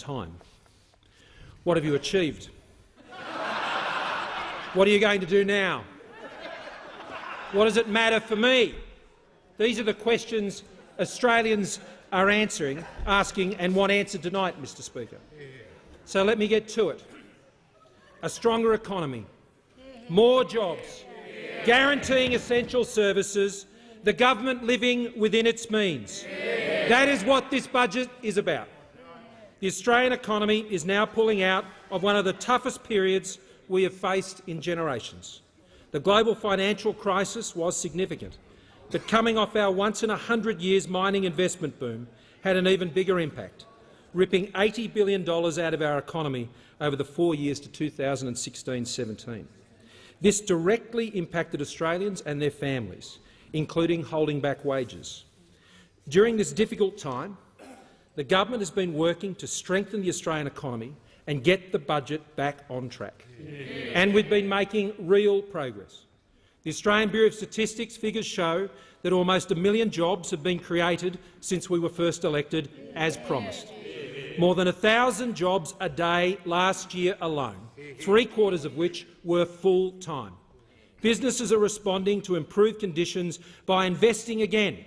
time. What have you achieved? What are you going to do now? What does it matter for me? These are the questions Australians are asking and want answered tonight, Mr Speaker. So let me get to it. A stronger economy, more jobs, guaranteeing essential services, the government living within its means. That is what this budget is about. The Australian economy is now pulling out of one of the toughest periods we have faced in generations. The global financial crisis was significant, but coming off our once-in-a-100 years mining investment boom had an even bigger impact, ripping $80 billion out of our economy over the 4 years to 2016-17. This directly impacted Australians and their families, including holding back wages. During this difficult time, the government has been working to strengthen the Australian economy and get the budget back on track. And we've been making real progress. The Australian Bureau of Statistics figures show that almost 1 million jobs have been created since we were first elected, as promised. More than 1,000 jobs a day last year alone, 3/4 of which were full-time. Businesses are responding to improved conditions by investing again.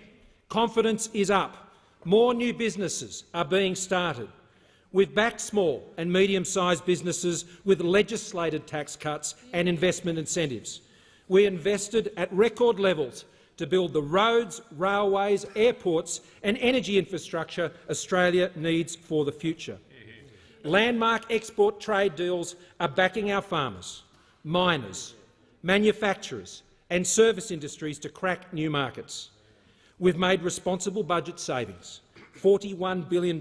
Confidence is up. More new businesses are being started. We've backed small and medium-sized businesses with legislated tax cuts and investment incentives. We invested at record levels to build the roads, railways, airports and energy infrastructure Australia needs for the future. Landmark export trade deals are backing our farmers, miners, manufacturers and service industries to crack new markets. We've made responsible budget savings, $41 billion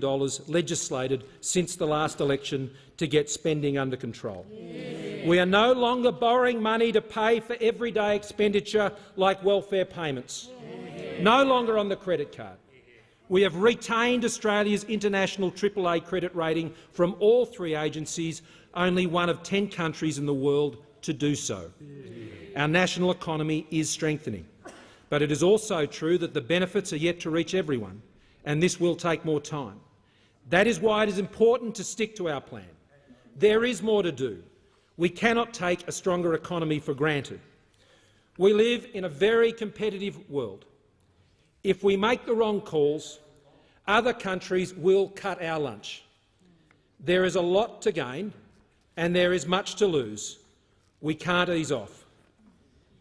legislated since the last election to get spending under control. We are no longer borrowing money to pay for everyday expenditure like welfare payments, no longer on the credit card. We have retained Australia's international AAA credit rating from all 3 agencies, only one of 10 countries in the world to do so. Our national economy is strengthening, but it is also true that the benefits are yet to reach everyone, and this will take more time. That is why it is important to stick to our plan. There is more to do. We cannot take a stronger economy for granted. We live in a very competitive world. If we make the wrong calls, other countries will cut our lunch. There is a lot to gain and there is much to lose. We can't ease off.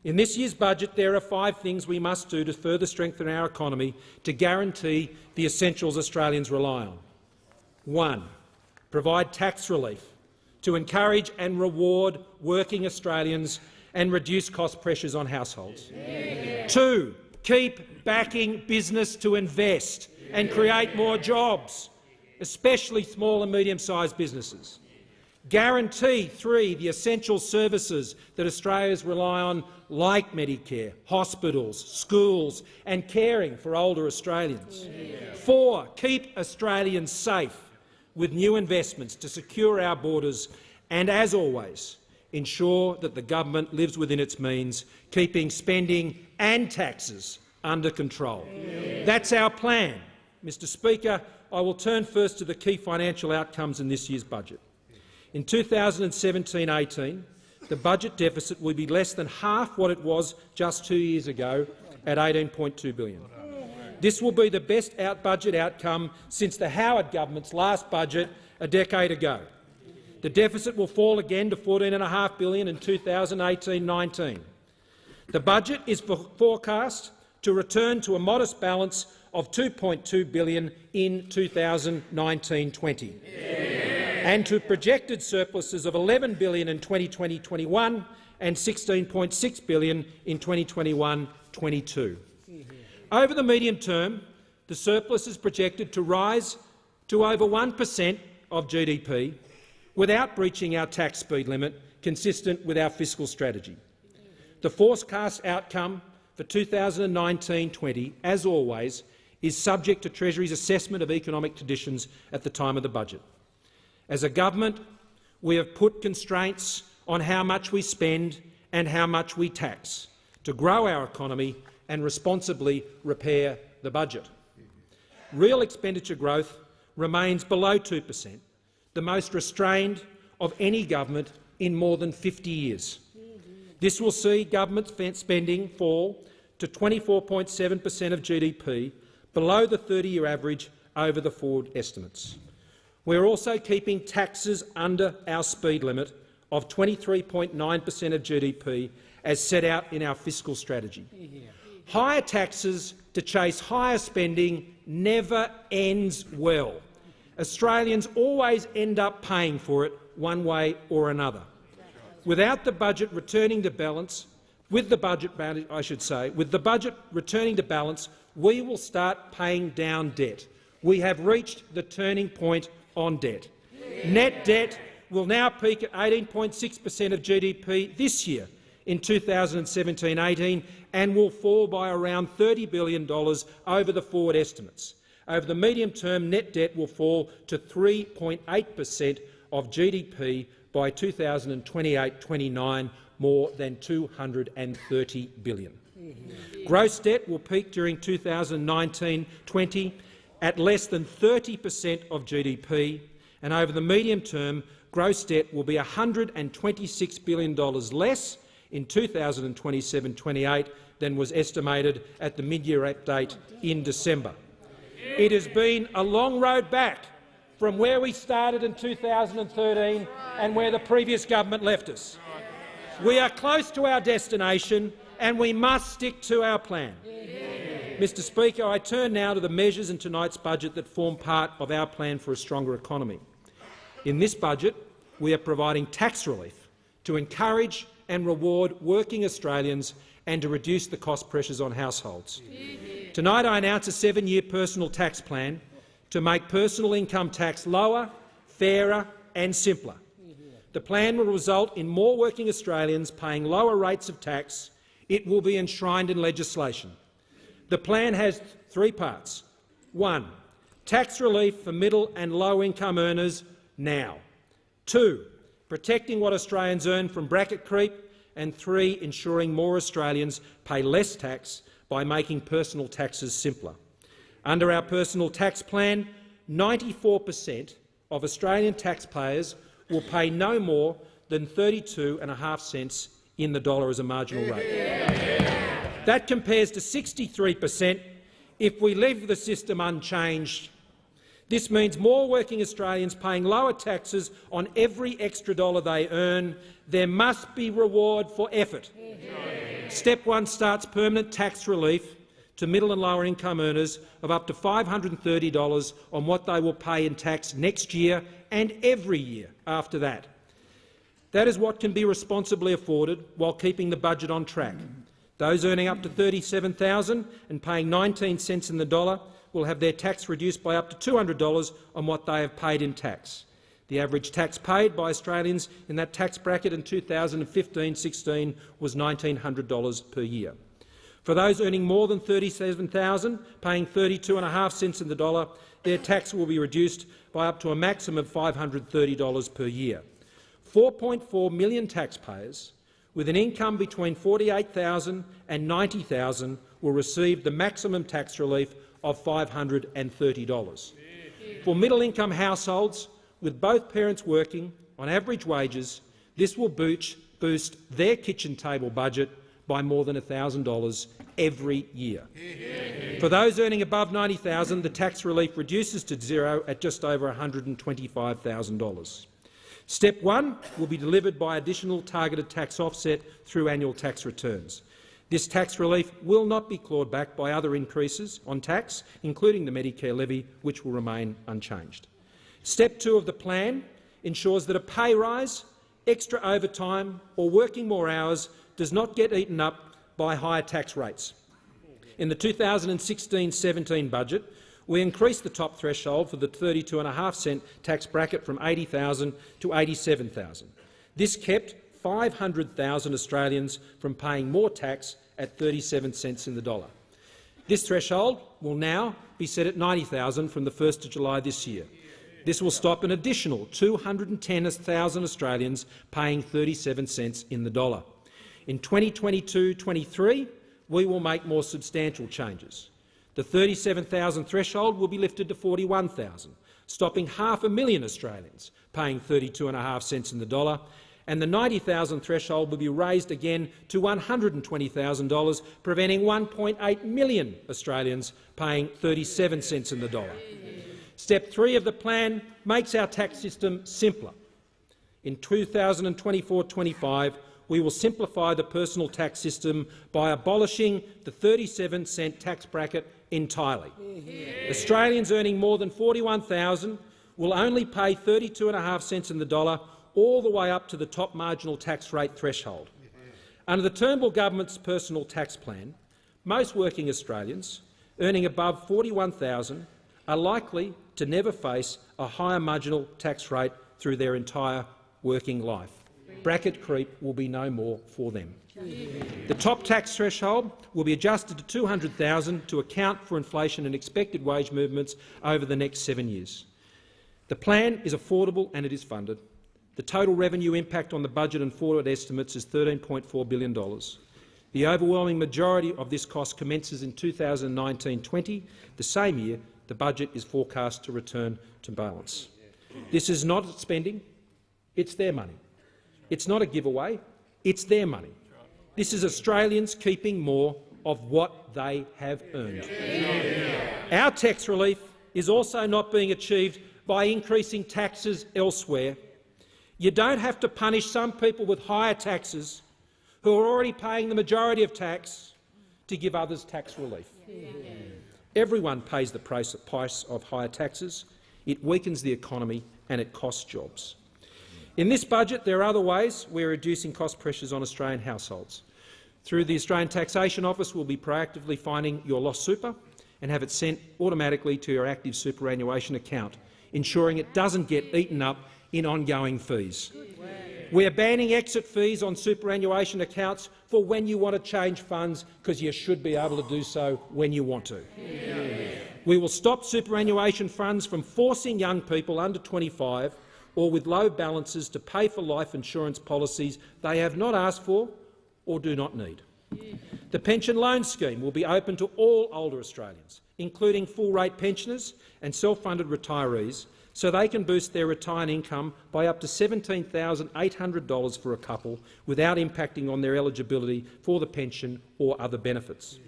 In this year's budget, there are 5 things we must do to further strengthen our economy to guarantee the essentials Australians rely on. 1. Provide tax relief to encourage and reward working Australians and reduce cost pressures on households. 2. Keep backing business to invest and create more jobs, especially small and medium-sized businesses. Guarantee 3. The essential services that Australians rely on, like Medicare, hospitals, schools and caring for older Australians. 4. Keep Australians safe with new investments to secure our borders and, as always, ensure that the government lives within its means, keeping spending and taxes under control. That's our plan. Mr Speaker, I will turn first to the key financial outcomes in this year's budget. In 2017-18, the budget deficit will be less than half what it was just 2 years ago at $18.2 billion. This will be the best budget outcome since the Howard government's last budget a decade ago. The deficit will fall again to $14.5 billion in 2018-19. The budget is forecast to return to a modest balance of $2.2 billion in 2019-20. And to projected surpluses of $11 billion in 2020-21 and $16.6 billion in 2021-22. Over the medium term, the surplus is projected to rise to over 1% of GDP without breaching our tax speed limit, consistent with our fiscal strategy. The forecast outcome for 2019-20, as always, is subject to Treasury's assessment of economic conditions at the time of the budget. As a government, we have put constraints on how much we spend and how much we tax to grow our economy and responsibly repair the budget. Real expenditure growth remains below 2%, the most restrained of any government in more than 50 years. This will see government spending fall to 24.7% of GDP, below the 30-year average over the forward estimates. We're also keeping taxes under our speed limit of 23.9% of GDP, as set out in our fiscal strategy. Higher taxes to chase higher spending never ends well. Australians always end up paying for it one way or another. Without the budget returning to balance, with the budget returning to balance, we will start paying down debt. We have reached the turning point on debt. Net debt will now peak at 18.6% of GDP this year in 2017-18 and will fall by around $30 billion over the forward estimates. Over the medium term, net debt will fall to 3.8% of GDP by 2028-29, more than $230 billion. Gross debt will peak during 2019-20 at less than 30% of GDP, and over the medium term, gross debt will be $126 billion less in 2027-28 than was estimated at the mid-year update in December. It has been a long road back from where we started in 2013 and where the previous government left us. We are close to our destination and we must stick to our plan. Mr Speaker, I turn now to the measures in tonight's budget that form part of our plan for a stronger economy. In this budget, we are providing tax relief to encourage and reward working Australians and to reduce the cost pressures on households. Tonight I announce a 7-year personal tax plan to make personal income tax lower, fairer and simpler. The plan will result in more working Australians paying lower rates of tax. It will be enshrined in legislation. The plan has 3 parts. 1. Tax relief for middle and low-income earners now. 2. Protecting what Australians earn from bracket creep. And 3. Ensuring more Australians pay less tax by making personal taxes simpler. Under our personal tax plan, 94% of Australian taxpayers will pay no more than 32.5 cents in the dollar as a marginal rate. That compares to 63% if we leave the system unchanged. This means more working Australians paying lower taxes on every extra dollar they earn. There must be reward for effort. Step 1 starts permanent tax relief to middle and lower income earners of up to $530 on what they will pay in tax next year and every year after that. That is what can be responsibly afforded while keeping the budget on track. Those earning up to $37,000 and paying 19 cents in the dollar will have their tax reduced by up to $200 on what they have paid in tax. The average tax paid by Australians in that tax bracket in 2015-16 was $1,900 per year. For those earning more than $37,000, paying 32.5 cents in the dollar, their tax will be reduced by up to a maximum of $530 per year. 4.4 million taxpayers with an income between $48,000 and $90,000 will receive the maximum tax relief of $530. For middle-income households with both parents working on average wages, this will boost their kitchen table budget by more than $1,000 every year. For those earning above $90,000, the tax relief reduces to zero at just over $125,000. Step 1 will be delivered by additional targeted tax offset through annual tax returns. This tax relief will not be clawed back by other increases on tax, including the Medicare levy, which will remain unchanged. Step 2 of the plan ensures that a pay rise, extra overtime or working more hours does not get eaten up by higher tax rates. In the 2016-17 budget, we increased the top threshold for the 32.5 cent tax bracket from $80,000 to $87,000. This kept 500,000 Australians from paying more tax at 37 cents in the dollar. This threshold will now be set at $90,000 from the 1st of July this year. This will stop an additional 210,000 Australians paying 37 cents in the dollar. In 2022-23, we will make more substantial changes. The 37,000 threshold will be lifted to 41,000. stopping 500,000 Australians paying 32.5 cents in the dollar, and the $90,000 threshold will be raised again to $120,000, preventing 1.8 million Australians paying 37 cents in the dollar. Step 3 of the plan makes our tax system simpler. In 2024-25, we will simplify the personal tax system by abolishing the 37-cent tax bracket entirely. Australians earning more than $41,000 will only pay 32.5 cents in the dollar, all the way up to the top marginal tax rate threshold. Under the Turnbull government's personal tax plan, most working Australians earning above $41,000 are likely to never face a higher marginal tax rate through their entire working life. Bracket creep will be no more for them. The top tax threshold will be adjusted to $200,000 to account for inflation and expected wage movements over the next 7 years. The plan is affordable and it is funded. The total revenue impact on the budget and forward estimates is $13.4 billion. The overwhelming majority of this cost commences in 2019-20, the same year the budget is forecast to return to balance. This is not spending, it's their money. It's not a giveaway, it's their money. This is Australians keeping more of what they have earned. Our tax relief is also not being achieved by increasing taxes elsewhere. You don't have to punish some people with higher taxes who are already paying the majority of tax to give others tax relief. Everyone pays the price of higher taxes. It weakens the economy and it costs jobs. In this budget, there are other ways we're reducing cost pressures on Australian households. Through the Australian Taxation Office, we'll be proactively finding your lost super and have it sent automatically to your active superannuation account, ensuring it doesn't get eaten up in ongoing fees. We are banning exit fees on superannuation accounts for when you want to change funds, because you should be able to do so when you want to. We will stop superannuation funds from forcing young people under 25 or with low balances to pay for life insurance policies they have not asked for or do not need. The pension loan scheme will be open to all older Australians, including full-rate pensioners and self-funded retirees, so they can boost their retirement income by up to $17,800 for a couple without impacting on their eligibility for the pension or other benefits.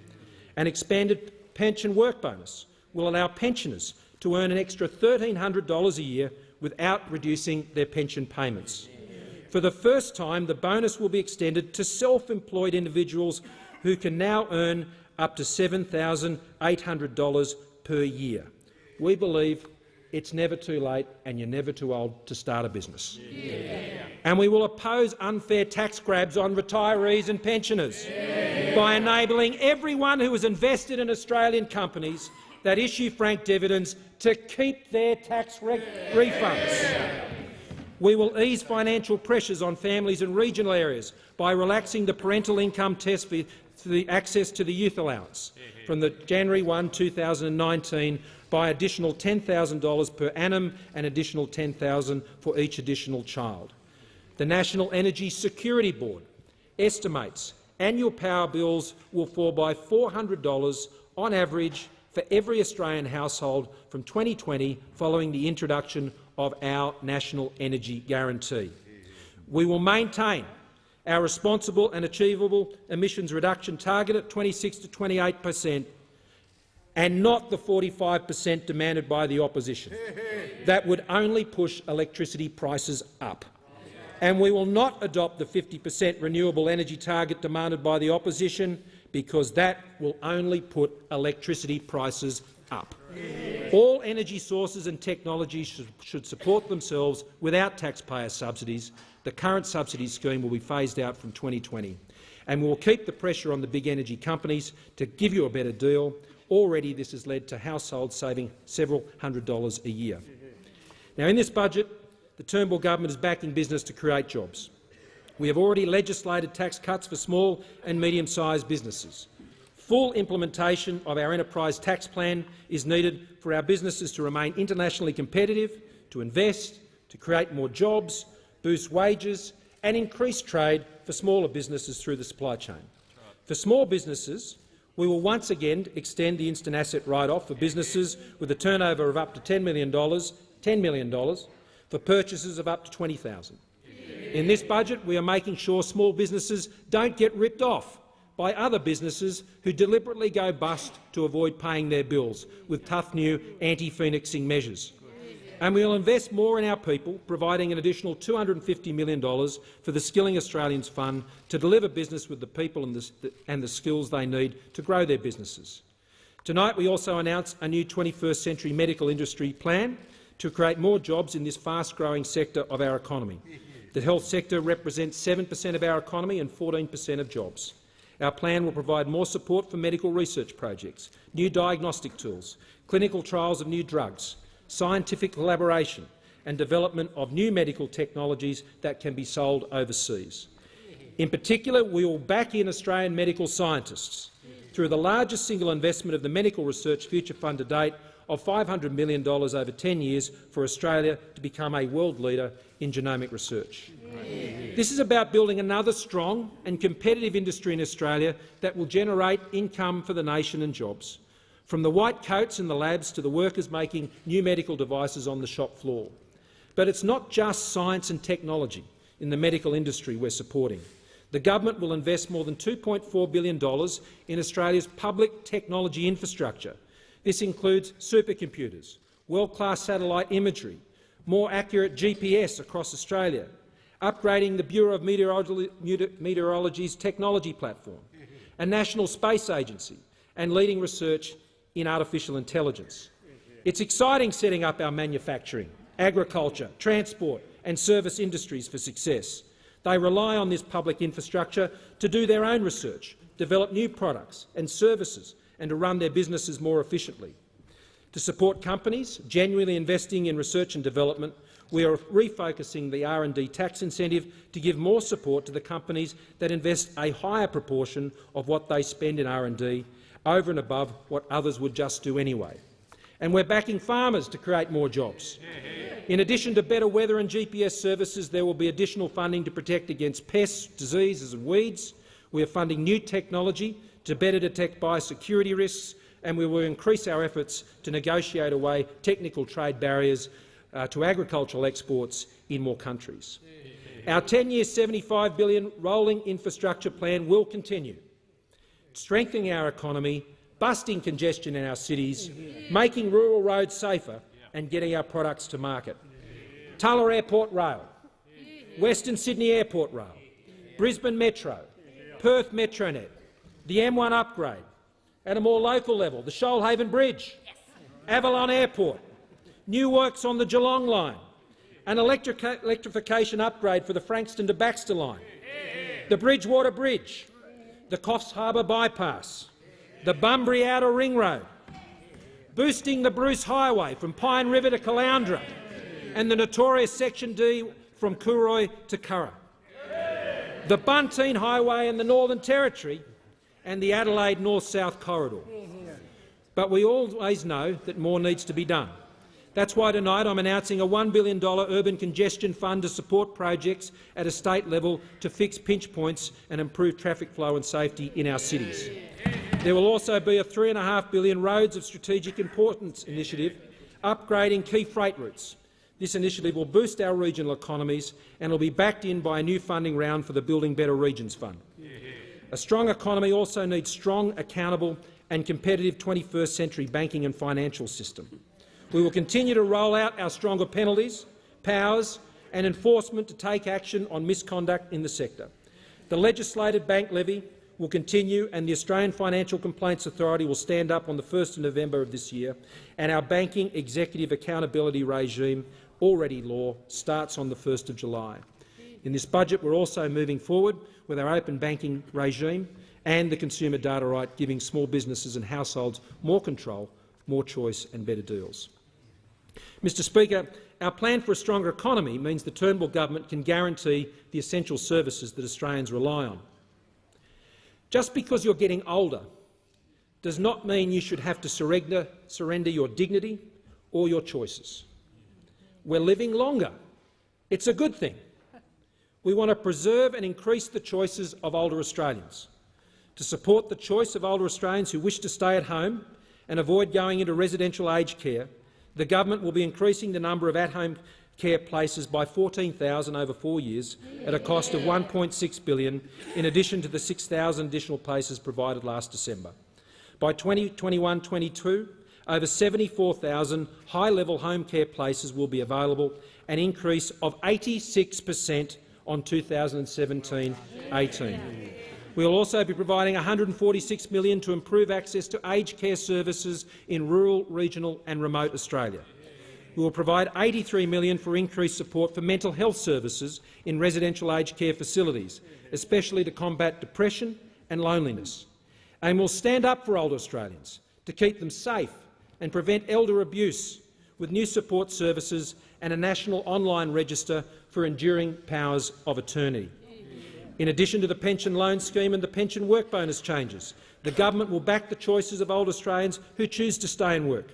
An expanded pension work bonus will allow pensioners to earn an extra $1,300 a year without reducing their pension payments. For the first time, the bonus will be extended to self-employed individuals who can now earn up to $7,800 per year. We believe it's never too late and you're never too old to start a business. And we will oppose unfair tax grabs on retirees and pensioners by enabling everyone who has invested in Australian companies that issue franked dividends to keep their tax refunds. We will ease financial pressures on families in regional areas by relaxing the parental income test for the access to the youth allowance from the January 1, 2019 by additional $10,000 per annum and additional $10,000 for each additional child. The National Energy Security Board estimates annual power bills will fall by $400 on average for every Australian household from 2020 following the introduction of our National Energy Guarantee. We will maintain our responsible and achievable emissions reduction target at 26 to 28%, and not the 45% demanded by the opposition. That would only push electricity prices up. And we will not adopt the 50% renewable energy target demanded by the opposition, because that will only put electricity prices up. All energy sources and technologies should support themselves without taxpayer subsidies. The current subsidy scheme will be phased out from 2020, and we will keep the pressure on the big energy companies to give you a better deal. Already this has led to households saving several $100s a year. Now, in this budget, the Turnbull government is backing business to create jobs. We have already legislated tax cuts for small and medium-sized businesses. Full implementation of our enterprise tax plan is needed for our businesses to remain internationally competitive, to invest, to create more jobs, boost wages and increase trade for smaller businesses through the supply chain. For small businesses, we will once again extend the instant asset write-off for businesses with a turnover of up to $10 million $10 million for purchases of up to $20,000. In this budget, we are making sure small businesses don't get ripped off by other businesses who deliberately go bust to avoid paying their bills with tough new anti-phoenixing measures. And we will invest more in our people, providing an additional $250 million for the Skilling Australians Fund to deliver business with the people and the skills they need to grow their businesses. Tonight we also announced a new 21st century medical industry plan to create more jobs in this fast-growing sector of our economy. The health sector represents 7% of our economy and 14% of jobs. Our plan will provide more support for medical research projects, new diagnostic tools, clinical trials of new drugs, scientific collaboration and development of new medical technologies that can be sold overseas. In particular, we will back in Australian medical scientists through the largest single investment of the Medical Research Future Fund to date of $500 million over 10 years for Australia to become a world leader in genomic research. This is about building another strong and competitive industry in Australia that will generate income for the nation and jobs, from the white coats in the labs to the workers making new medical devices on the shop floor. But it's not just science and technology in the medical industry we're supporting. The government will invest more than $2.4 billion in Australia's public technology infrastructure. This includes supercomputers, world-class satellite imagery, more accurate GPS across Australia, upgrading the Bureau of Meteorology's technology platform, a national space agency, and leading research in artificial intelligence. It's exciting setting up our manufacturing, agriculture, transport and service industries for success. They rely on this public infrastructure to do their own research, develop new products and services and to run their businesses more efficiently. To support companies genuinely investing in research and development, we are refocusing the R&D tax incentive to give more support to the companies that invest a higher proportion of what they spend in R&D over and above what others would just do anyway. And we're backing farmers to create more jobs. In addition to better weather and GPS services, there will be additional funding to protect against pests, diseases and weeds. We are funding new technology to better detect biosecurity risks, and we will increase our efforts to negotiate away technical trade barriers to agricultural exports in more countries. Our 10-year $75 billion rolling infrastructure plan will continue, strengthening our economy, busting congestion in our cities, making rural roads safer and getting our products to market. Tulla Airport Rail, Western Sydney Airport Rail, Brisbane Metro, Perth Metronet, the M1 upgrade, at a more local level, the Shoalhaven Bridge, Avalon Airport, new works on the Geelong line, an electrification upgrade for the Frankston to Baxter line, the Bridgewater Bridge, the Coffs Harbour Bypass, the Bunbury Outer Ring Road, boosting the Bruce Highway from Pine River to Caloundra, and the notorious Section D from Cooroy to Curra, the Bunteen Highway in the Northern Territory, and the Adelaide North-South Corridor. But we always know that more needs to be done. That's why tonight I'm announcing a $1 billion urban congestion fund to support projects at a state level to fix pinch points and improve traffic flow and safety in our cities. There will also be a $3.5 billion Roads of Strategic Importance initiative upgrading key freight routes. This initiative will boost our regional economies and will be backed in by a new funding round for the Building Better Regions Fund. A strong economy also needs strong, accountable and competitive 21st century banking and financial system. We will continue to roll out our stronger penalties, powers and enforcement to take action on misconduct in the sector. The legislated bank levy will continue and the Australian Financial Complaints Authority will stand up on the 1st of November of this year, and our banking executive accountability regime, already law, starts on the 1st of July. In this budget, we're also moving forward with our open banking regime and the consumer data right, giving small businesses and households more control, more choice and better deals. Mr Speaker, our plan for a stronger economy means the Turnbull government can guarantee the essential services that Australians rely on. Just because you're getting older does not mean you should have to surrender your dignity or your choices. We're living longer. It's a good thing. We want to preserve and increase the choices of older Australians. To support the choice of older Australians who wish to stay at home and avoid going into residential aged care, The government will be increasing the number of at-home care places by 14,000 over 4 years at a cost of $1.6 billion, in addition to the 6,000 additional places provided last December. By 2021-22, over 74,000 high-level home care places will be available, an increase of 86% on 2017-18. We will also be providing $146 million to improve access to aged care services in rural, regional and remote Australia. We will provide $83 million for increased support for mental health services in residential aged care facilities, especially to combat depression and loneliness. And we'll stand up for older Australians to keep them safe and prevent elder abuse with new support services and a national online register for enduring powers of attorney. In addition to the pension loan scheme and the pension work bonus changes, the government will back the choices of old Australians who choose to stay and work.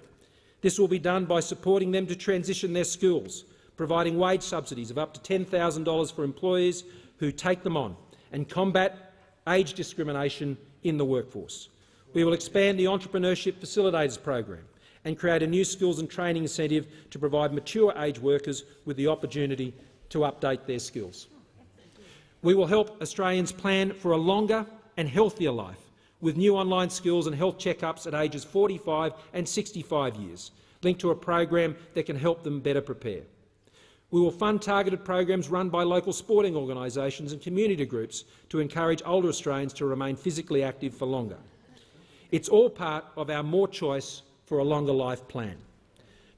This will be done by supporting them to transition their skills, providing wage subsidies of up to $10,000 for employees who take them on, and combat age discrimination in the workforce. We will expand the Entrepreneurship Facilitators program and create a new skills and training incentive to provide mature age workers with the opportunity to update their skills. We will help Australians plan for a longer and healthier life with new online skills and health check-ups at ages 45 and 65 years, linked to a program that can help them better prepare. We will fund targeted programs run by local sporting organisations and community groups to encourage older Australians to remain physically active for longer. It's all part of our More Choice for a Longer Life plan.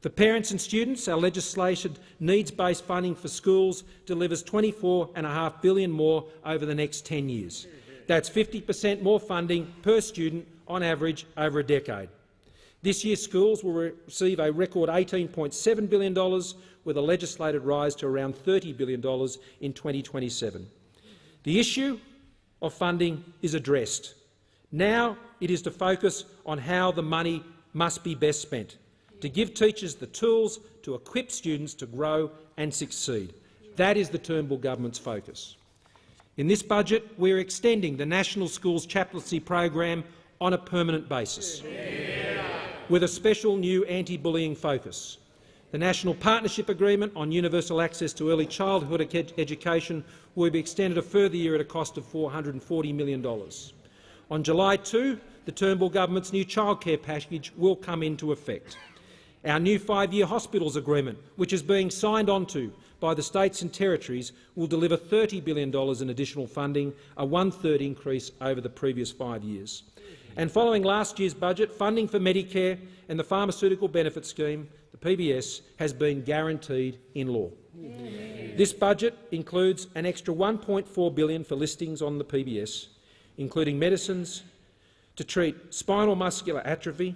For parents and students, our legislation needs-based funding for schools delivers $24.5 billion more over the next 10 years. That's 50% more funding per student on average over a decade. This year schools will receive a record $18.7 billion, with a legislated rise to around $30 billion in 2027. The issue of funding is addressed. Now it is to focus on how the money must be best spent, to give teachers the tools to equip students to grow and succeed. That is the Turnbull government's focus. In this budget, we are extending the National Schools Chaplaincy program on a permanent basis, with a special new anti-bullying focus. The National Partnership Agreement on Universal Access to Early Childhood Education will be extended a further year at a cost of $440 million. On July 2, the Turnbull government's new childcare package will come into effect. Our new 5-year hospitals agreement, which is being signed onto by the states and territories, will deliver $30 billion in additional funding, a 1/3 increase over the previous 5 years. And following last year's budget, funding for Medicare and the Pharmaceutical Benefit Scheme, the PBS, has been guaranteed in law. This budget includes an extra $1.4 billion for listings on the PBS, including medicines to treat spinal muscular atrophy,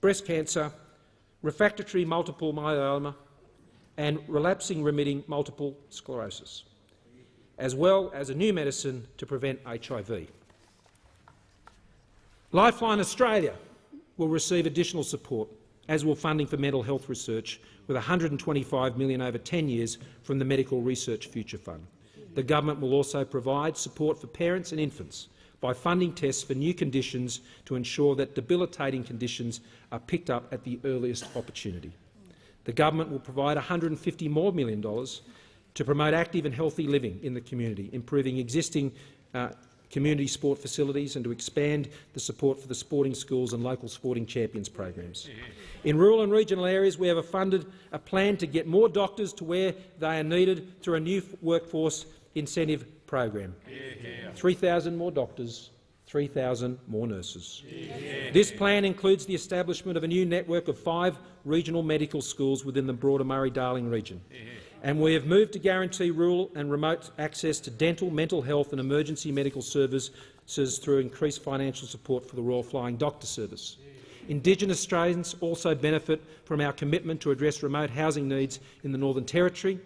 breast cancer, refractory multiple myeloma and relapsing remitting multiple sclerosis, as well as a new medicine to prevent HIV. Lifeline Australia will receive additional support, as will funding for mental health research, with $125 million over 10 years from the Medical Research Future Fund. The government will also provide support for parents and infants by funding tests for new conditions to ensure that debilitating conditions are picked up at the earliest opportunity. The government will provide $150 million more to promote active and healthy living in the community, improving existing community sport facilities and to expand the support for the sporting schools and local sporting champions programs. In rural and regional areas, we have funded a plan to get more doctors to where they are needed through a new workforce incentive program. 3,000 more doctors, 3,000 more nurses. This plan includes the establishment of a new network of 5 regional medical schools within the broader Murray-Darling region. And we have moved to guarantee rural and remote access to dental, mental health and emergency medical services through increased financial support for the Royal Flying Doctor Service. Indigenous Australians also benefit from our commitment to address remote housing needs in the Northern Territory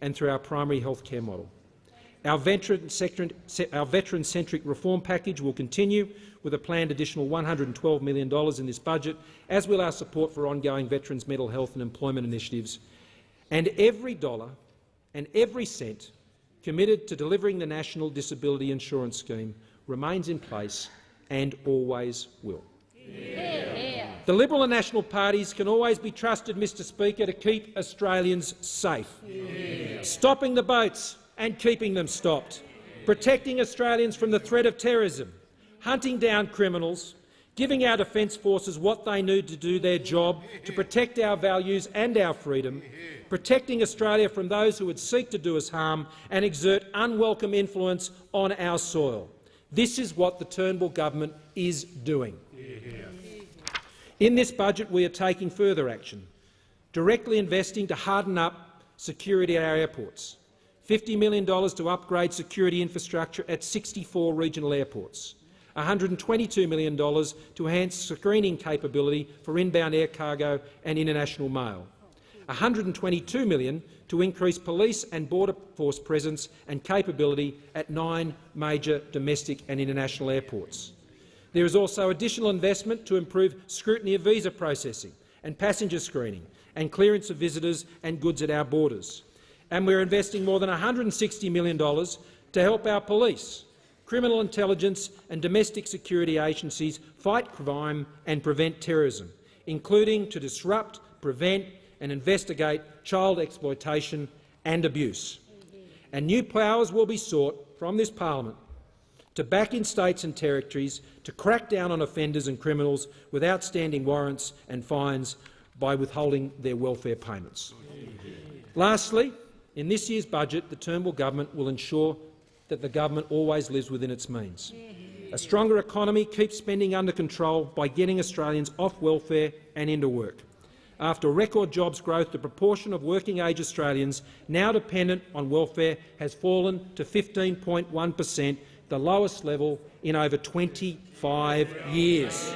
and through our primary health care model. Our veteran-centric reform package will continue with a planned additional $112 million in this budget, as will our support for ongoing veterans' mental health and employment initiatives. And every dollar and every cent committed to delivering the National Disability Insurance Scheme remains in place and always will. The Liberal and National parties can always be trusted, Mr Speaker, to keep Australians safe. Stopping the boats and keeping them stopped, protecting Australians from the threat of terrorism, hunting down criminals, giving our defence forces what they need to do their job to protect our values and our freedom, protecting Australia from those who would seek to do us harm and exert unwelcome influence on our soil. This is what the Turnbull government is doing. In this budget we are taking further action, directly investing to harden up security at our airports, $50 million to upgrade security infrastructure at 64 regional airports, $122 million to enhance screening capability for inbound air cargo and international mail, $122 million to increase police and border force presence and capability at 9 major domestic and international airports. There is also additional investment to improve scrutiny of visa processing and passenger screening and clearance of visitors and goods at our borders. And we are investing more than $160 million to help our police, criminal intelligence and domestic security agencies fight crime and prevent terrorism, including to disrupt, prevent and investigate child exploitation and abuse. And new powers will be sought from this parliament to back in states and territories to crack down on offenders and criminals with outstanding warrants and fines by withholding their welfare payments. Lastly, in this year's budget, the Turnbull government will ensure that the government always lives within its means. A stronger economy keeps spending under control by getting Australians off welfare and into work. After record jobs growth, the proportion of working-age Australians now dependent on welfare has fallen to 15.1%, the lowest level in over 25 years.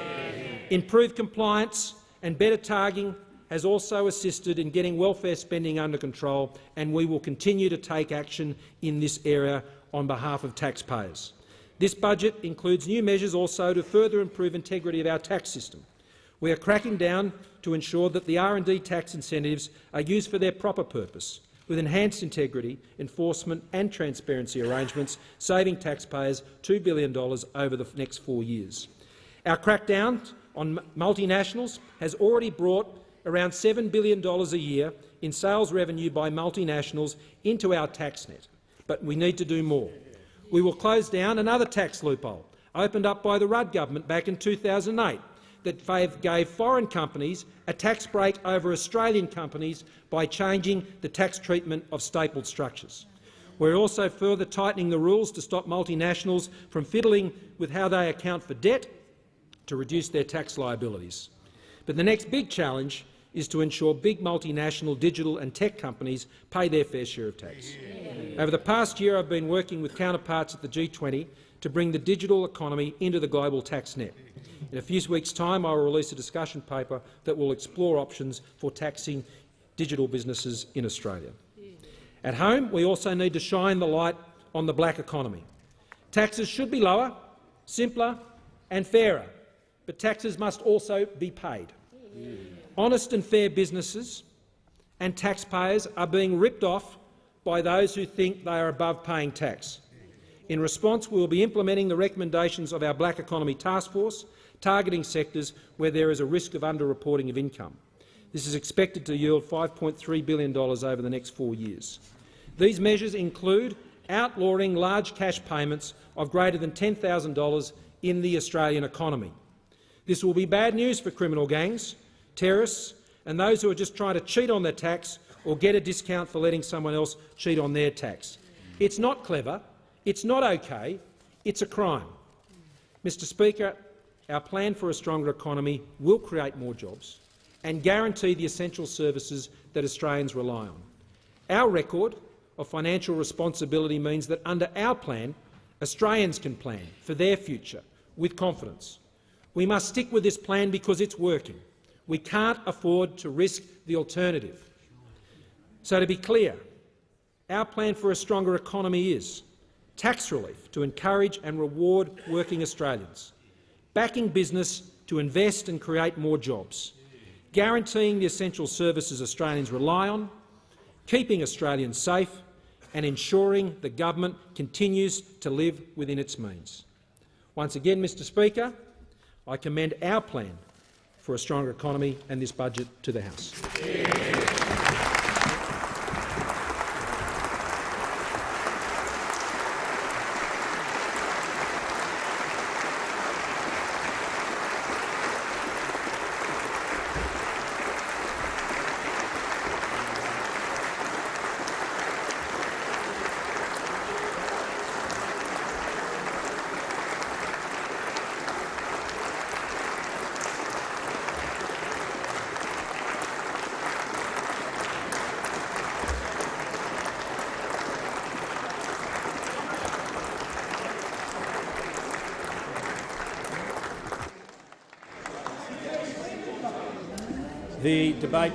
Improved compliance and better targeting has also assisted in getting welfare spending under control, and we will continue to take action in this area on behalf of taxpayers. This budget includes new measures also to further improve integrity of our tax system. We are cracking down to ensure that the R&D tax incentives are used for their proper purpose, with enhanced integrity, enforcement and transparency arrangements, saving taxpayers $2 billion over the next 4 years. Our crackdown on multinationals has already brought around $7 billion a year in sales revenue by multinationals into our tax net, but we need to do more. We will close down another tax loophole opened up by the Rudd government back in 2008 that gave foreign companies a tax break over Australian companies by changing the tax treatment of stapled structures. We're also further tightening the rules to stop multinationals from fiddling with how they account for debt to reduce their tax liabilities. But the next big challenge is to ensure big multinational digital and tech companies pay their fair share of tax. Over the past year, I've been working with counterparts at the G20 to bring the digital economy into the global tax net. In a few weeks' time, I will release a discussion paper that will explore options for taxing digital businesses in Australia. At home, we also need to shine the light on the black economy. Taxes should be lower, simpler and fairer, but taxes must also be paid. Honest and fair businesses and taxpayers are being ripped off by those who think they are above paying tax. In response, we will be implementing the recommendations of our Black Economy Task Force, targeting sectors where there is a risk of underreporting of income. This is expected to yield $5.3 billion over the next 4 years. These measures include outlawing large cash payments of greater than $10,000 in the Australian economy. This will be bad news for criminal gangs, terrorists and those who are just trying to cheat on their tax or get a discount for letting someone else cheat on their tax. It's not clever, it's not okay, it's a crime. Mr Speaker, our plan for a stronger economy will create more jobs and guarantee the essential services that Australians rely on. Our record of financial responsibility means that under our plan, Australians can plan for their future with confidence. We must stick with this plan because it's working. We can't afford to risk the alternative. So, to be clear, our plan for a stronger economy is tax relief to encourage and reward working Australians, backing business to invest and create more jobs, guaranteeing the essential services Australians rely on, keeping Australians safe and ensuring the government continues to live within its means. Once again, Mr Speaker, I commend our plan for a stronger economy and this budget to the House. The debate